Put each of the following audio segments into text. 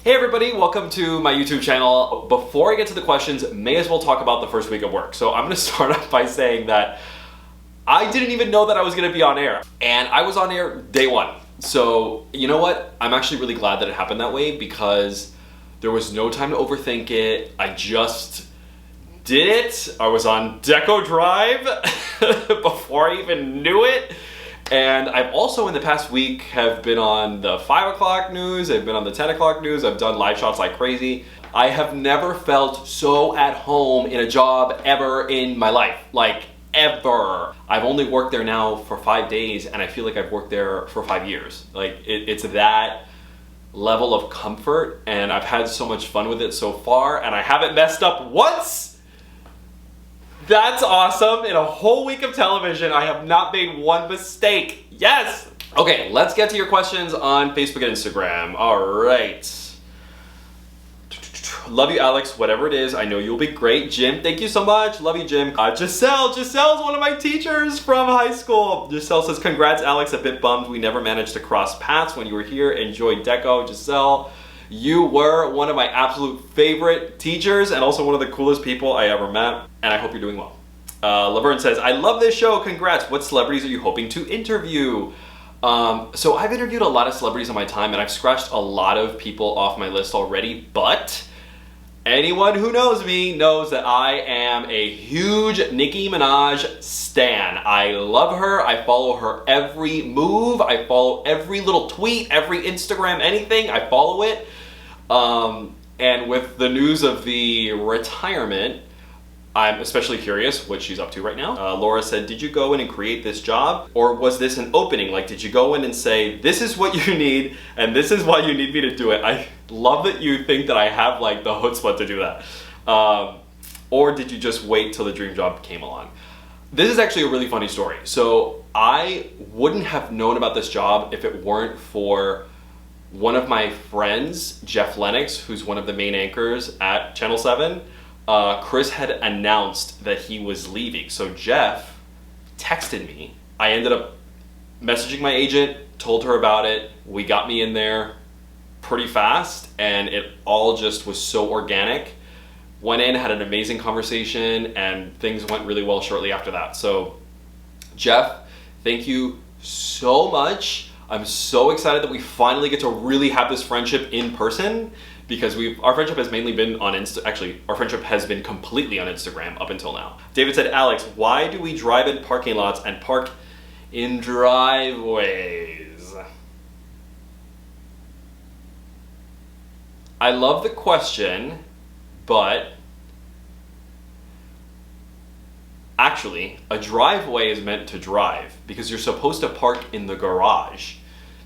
Hey everybody, welcome to my YouTube channel. Before I get to the questions, may as well talk about the first week of work. So I'm gonna start off by saying that I didn't even know that I was gonna be on air. And I was on air day one. So you know what? I'm actually really glad that it happened that way because there was no time to overthink it. I just did it. I was on Deco Drive before I even knew it. And I've also in the past week have been on the 5 o'clock news, I've been on the 10 o'clock news, I've done live shots like crazy. I have never felt so at home in a job ever in my life, like ever. I've only worked there now for 5 days and I feel like I've worked there for 5 years. Like it's that level of comfort and I've had so much fun with it so far and I haven't messed up once. That's awesome. In a whole week of television, I have not made one mistake. Yes! Okay, let's get to your questions on Facebook and Instagram. All right. Love you, Alex, whatever it is. I know you'll be great. Jim, thank you so much. Love you, Jim. Giselle's one of my teachers from high school. Giselle says, congrats, Alex. A bit bummed we never managed to cross paths when you were here. Enjoyed Deco. Giselle, you were one of my absolute favorite teachers and also one of the coolest people I ever met, and I hope you're doing well. Laverne says, I love this show, congrats. What celebrities are you hoping to interview? So I've interviewed a lot of celebrities in my time and I've scratched a lot of people off my list already, but anyone who knows me knows that I am a huge Nicki Minaj stan. I love her, I follow her every move, I follow every little tweet, every Instagram, anything, I follow it. And with the news of the retirement, I'm especially curious what she's up to right now. Laura said, did you go in and create this job? Or was this an opening? Like, did you go in and say, this is what you need, and this is why you need me to do it? I love that you think that I have like the chutzpah to do that. Or did you just wait till the dream job came along? This is actually a really funny story. So I wouldn't have known about this job if it weren't for one of my friends, Jeff Lennox, who's one of the main anchors at Channel 7. Chris had announced that he was leaving. So Jeff texted me. I ended up messaging my agent, told her about it. We got me in there pretty fast and it all just was so organic. Went in, had an amazing conversation and things went really well shortly after that. So Jeff, thank you so much. I'm so excited that we finally get to really have this friendship in person because our friendship has mainly been on our friendship has been completely on Instagram up until now. David said, Alex, why do we drive in parking lots and park in driveways? I love the question, but actually, a driveway is meant to drive because you're supposed to park in the garage.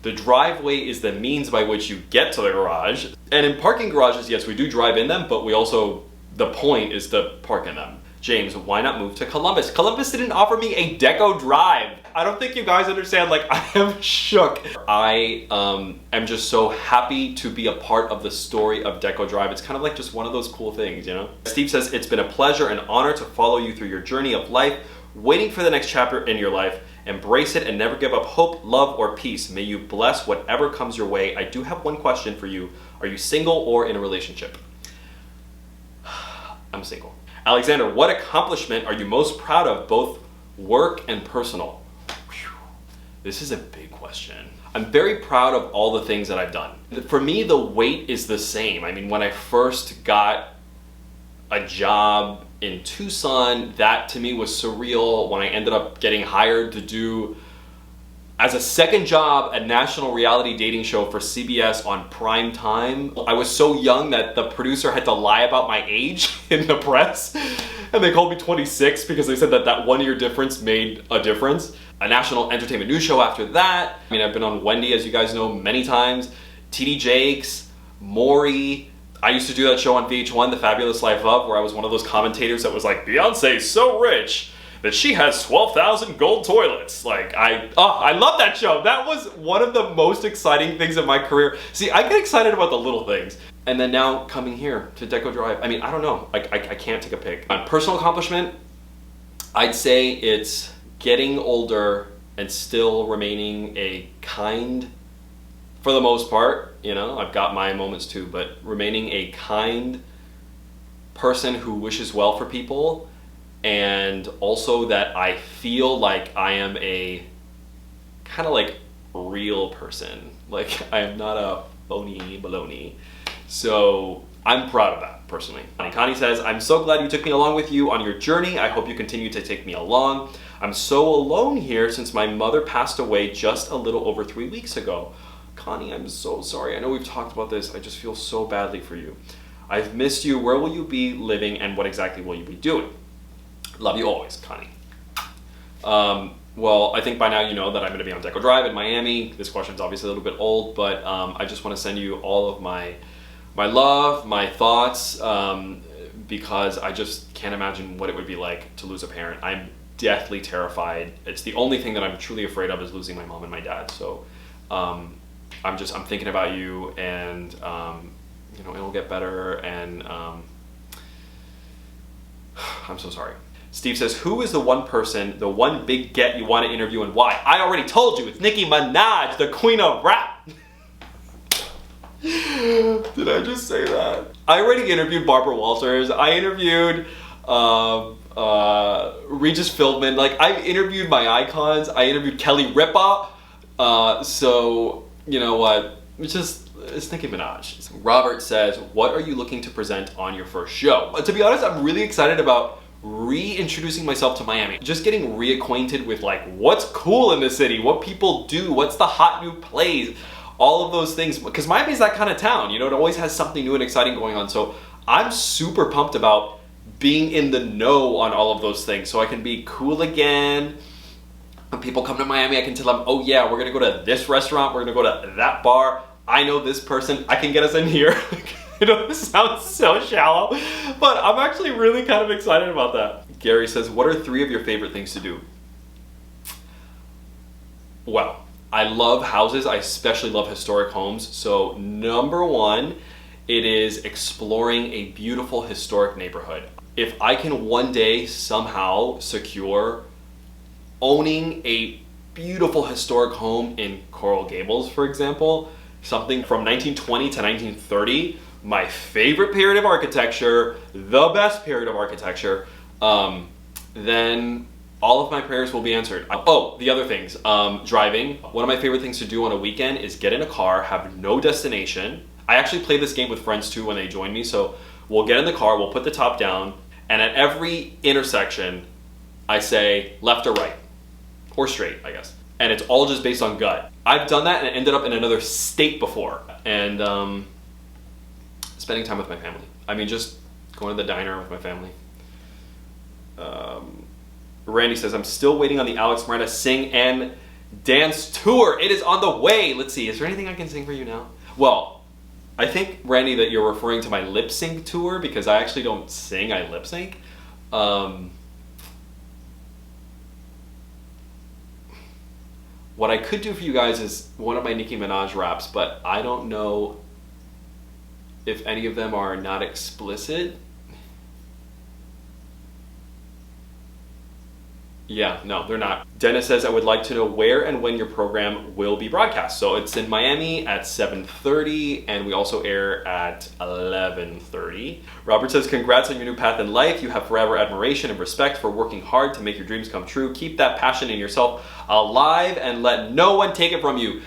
The driveway is the means by which you get to the garage. And in parking garages, yes, we do drive in them, but the point is to park in them. James, why not move to Columbus? Columbus didn't offer me a Deco Drive. I don't think you guys understand, like I am shook. I am just so happy to be a part of the story of Deco Drive. It's kind of like just one of those cool things, you know? Steve says, it's been a pleasure and honor to follow you through your journey of life, waiting for the next chapter in your life. Embrace it and never give up hope, love, or peace. May you bless whatever comes your way. I do have one question for you. Are you single or in a relationship? I'm single. Alexander, what accomplishment are you most proud of, both work and personal? Whew. This is a big question. I'm very proud of all the things that I've done. For me, the weight is the same. I mean, when I first got a job in Tucson, that to me was surreal. When I ended up getting hired to do, as a second job, a national reality dating show for CBS on prime time. I was so young that the producer had to lie about my age in the press. And they called me 26 because they said that that 1 year difference made a difference. A national entertainment news show after that. I mean, I've been on Wendy, as you guys know, many times. TD Jakes, Maury. I used to do that show on VH1, The Fabulous Life of, where I was one of those commentators that was like, Beyonce's so rich that she has 12,000 gold toilets. Like, I love that show. That was one of the most exciting things of my career. See, I get excited about the little things. And then now coming here to Deco Drive, I mean, I don't know. I can't take a pick. On personal accomplishment, I'd say it's getting older and still remaining a kind, for the most part, you know, I've got my moments too, but remaining a kind person who wishes well for people, and also that I feel like I am a kind of like real person. Like I am not a phony baloney. So I'm proud of that personally. Connie says, I'm so glad you took me along with you on your journey. I hope you continue to take me along. I'm so alone here since my mother passed away just a little over 3 weeks ago. Connie, I'm so sorry. I know we've talked about this. I just feel so badly for you. I've missed you. Where will you be living and what exactly will you be doing? Love you always, Connie. Well, I think by now you know that I'm going to be on Deco Drive in Miami. This question's obviously a little bit old, but I just want to send you all of my love, my thoughts, because I just can't imagine what it would be like to lose a parent. I'm deathly terrified. It's the only thing that I'm truly afraid of is losing my mom and my dad. So I'm thinking about you, and you know, it'll get better, and I'm so sorry. Steve says, who is the one person, the one big get you want to interview and why? I already told you, it's Nicki Minaj, the queen of rap. Did I just say that? I already interviewed Barbara Walters. I interviewed Regis Philbin. Like, I interviewed my icons. I interviewed Kelly Ripa. So, you know what? It's Nicki Minaj. Robert says, what are you looking to present on your first show? To be honest, I'm really excited about reintroducing myself to Miami. Just getting reacquainted with like what's cool in the city, what people do, what's the hot new plays, all of those things. Because Miami's that kind of town, you know, it always has something new and exciting going on. So I'm super pumped about being in the know on all of those things so I can be cool again. When people come to Miami, I can tell them, oh yeah, we're gonna go to this restaurant, we're gonna go to that bar. I know this person, I can get us in here. I know this sounds so shallow, but I'm actually really kind of excited about that. Gary says, what are 3 of your favorite things to do? Well, I love houses. I especially love historic homes. So number 1, it is exploring a beautiful historic neighborhood. If I can one day somehow secure owning a beautiful historic home in Coral Gables, for example, something from 1920 to 1930, my favorite period of architecture, the best period of architecture, then all of my prayers will be answered. Oh, the other things, driving. One of my favorite things to do on a weekend is get in a car, have no destination. I actually play this game with friends too when they join me. So we'll get in the car, we'll put the top down, and at every intersection, I say left or right, or straight, I guess. And it's all just based on gut. I've done that and ended up in another state before. And spending time with my family. I mean, just going to the diner with my family. Randy says, I'm still waiting on the Alex Miranda Sing and Dance Tour. It is on the way. Let's see, is there anything I can sing for you now? Well, I think, Randy, that you're referring to my lip sync tour because I actually don't sing, I lip sync. What I could do for you guys is one of my Nicki Minaj raps, but I don't know if any of them are not explicit. Yeah, no, they're not. Dennis says, I would like to know where and when your program will be broadcast. So it's in Miami at 7:30, and we also air at 11:30. Robert says, congrats on your new path in life. You have forever admiration and respect for working hard to make your dreams come true. Keep that passion in yourself alive and let no one take it from you.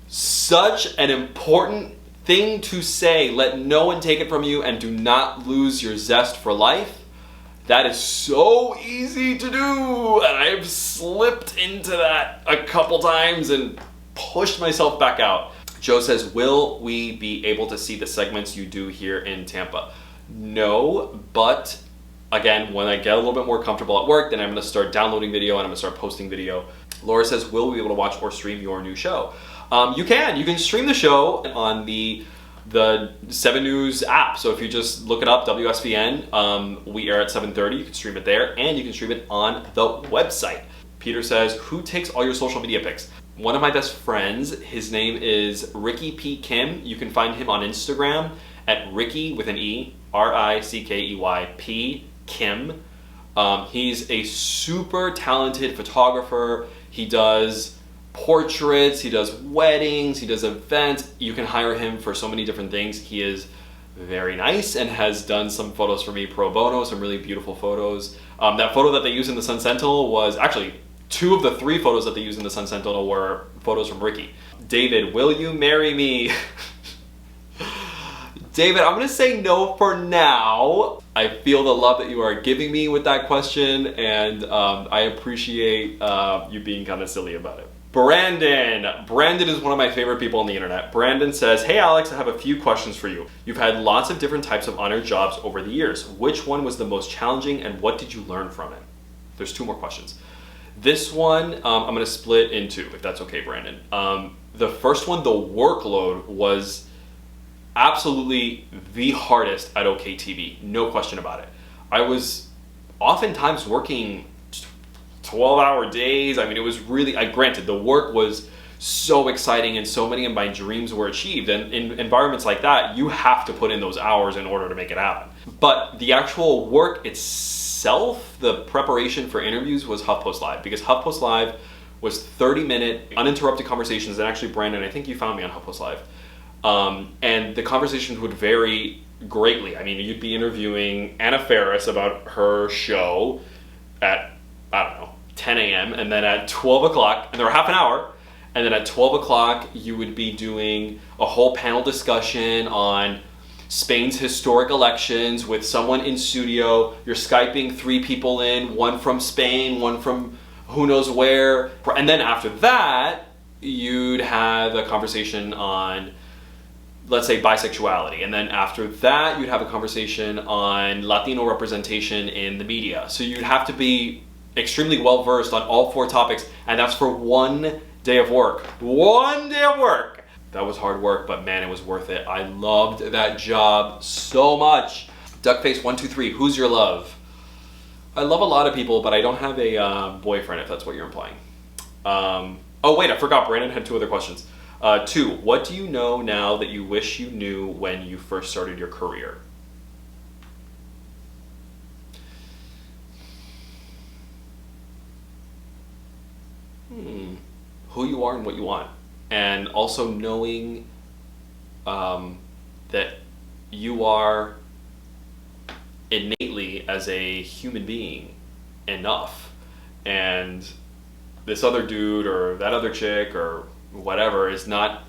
Such an important thing to say. Let no one take it from you, and do not lose your zest for life. That is so easy to do, and I've slipped into that a couple times and pushed myself back out. Joe says, will we be able to see the segments you do here in Tampa? No, but again, when I get a little bit more comfortable at work, then I'm gonna start downloading video and I'm gonna start posting video. Laura says, will we be able to watch or stream your new show? You can stream the show on the 7 News app. So if you just look it up, WSVN, we air at 7:30. You can stream it there, and you can stream it on the website. Peter says, who takes all your social media pics? One of my best friends, his name is Ricky P. Kim. You can find him on Instagram at Ricky with an E, R-I-C-K-E-Y, P. Kim. He's a super talented photographer. He does portraits, he does weddings, he does events. You can hire him for so many different things. He is very nice and has done some photos for me pro bono, some really beautiful photos. That photo that they use in the Sun Sentinel was actually 2 of the 3 photos that they used in the Sun Sentinel were photos from Ricky. David, will you marry me? David, I'm gonna say no for now. I feel the love that you are giving me with that question, and I appreciate you being kind of silly about it. Brandon is one of my favorite people on the internet. Brandon says, hey Alex, I have a few questions for you. You've had lots of different types of honored jobs over the years. Which one was the most challenging and what did you learn from it? There's 2 more questions. This one, I'm gonna split in 2, if that's okay, Brandon. The first one, the workload was absolutely the hardest at OKTV, no question about it. I was oftentimes working 12-hour days. I mean, it was really, granted, the work was so exciting and so many of my dreams were achieved. And in environments like that, you have to put in those hours in order to make it happen. But the actual work itself, the preparation for interviews was HuffPost Live, because HuffPost Live was 30-minute uninterrupted conversations. And actually, Brandon, I think you found me on HuffPost Live. And the conversations would vary greatly. I mean, you'd be interviewing Anna Faris about her show at, I don't know, 10 a.m. and then at 12 o'clock, and they were half an hour, and then at 12 o'clock you would be doing a whole panel discussion on Spain's historic elections with someone in studio. You're Skyping 3 people in, 1 from Spain, 1 from who knows where, and then after that you'd have a conversation on, let's say, bisexuality. And then after that, you'd have a conversation on Latino representation in the media. So you'd have to be extremely well-versed on all 4 topics, and that's for 1 day of work. 1 day of work! That was hard work, but man, it was worth it. I loved that job so much. Duckface123, who's your love? I love a lot of people, but I don't have a boyfriend, if that's what you're implying. Oh wait, I forgot, Brandon had 2 other questions. 2, what do you know now that you wish you knew when you first started your career? Who you are and what you want. And also knowing that you are innately, as a human being, enough. And this other dude or that other chick or whatever is not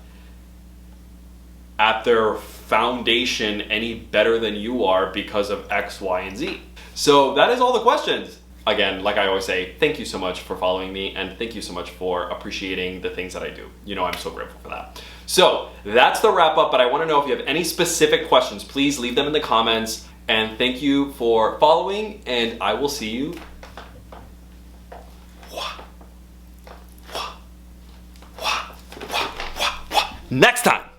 at their foundation any better than you are because of X, Y, and Z. So that is all the questions. Again, like I always say, thank you so much for following me, and thank you so much for appreciating the things that I do. You know, I'm so grateful for that. So that's the wrap up, but I want to know if you have any specific questions, please leave them in the comments. And thank you for following, and I will see you next time.